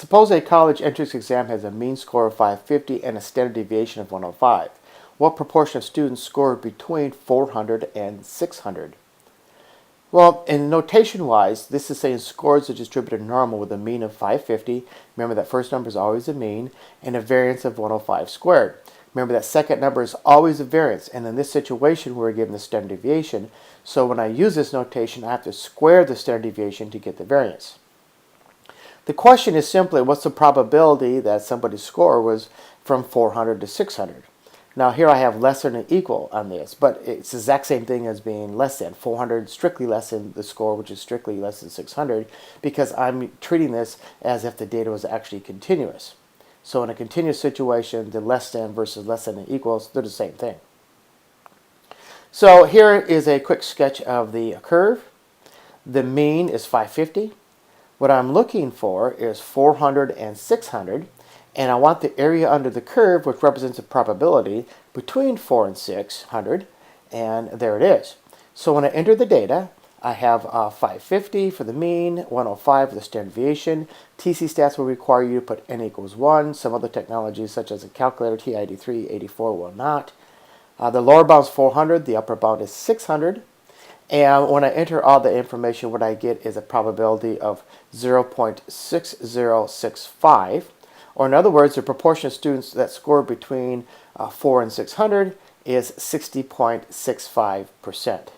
Suppose a college entrance exam has a mean score of 550 and a standard deviation of 105. What proportion of students score between 400 and 600? Well, in notation-wise, this is saying scores are distributed normal with a mean of 550. Remember that first number is always a mean, and a variance of 105 squared. Remember that second number is always a variance, and in this situation we're given the standard deviation. So when I use this notation, I have to square the standard deviation to get the variance. The question is simply, what's the probability that somebody's score was from 400 to 600? Now here I have less than or equal on this, but it's the exact same thing as being less than. 400 strictly less than the score, which is strictly less than 600, because I'm treating this as if the data was actually continuous. So in a continuous situation, the less than versus less than and equals, they're the same thing. So here is a quick sketch of the curve. The mean is 550. What I'm looking for is 400 and 600. And I want the area under the curve, which represents a probability between 4 and 600, and there it is. So when I enter the data, I have 550 for the mean, 105 for the standard deviation. TC stats will require you to put n equals 1. Some other technologies, such as a calculator, TI-83, 84, will not. The lower bound is 400, the upper bound is 600. And when I enter all the information, what I get is a probability of 0.6065. Or in other words, the proportion of students that score between 4 and 600 is 60.65%.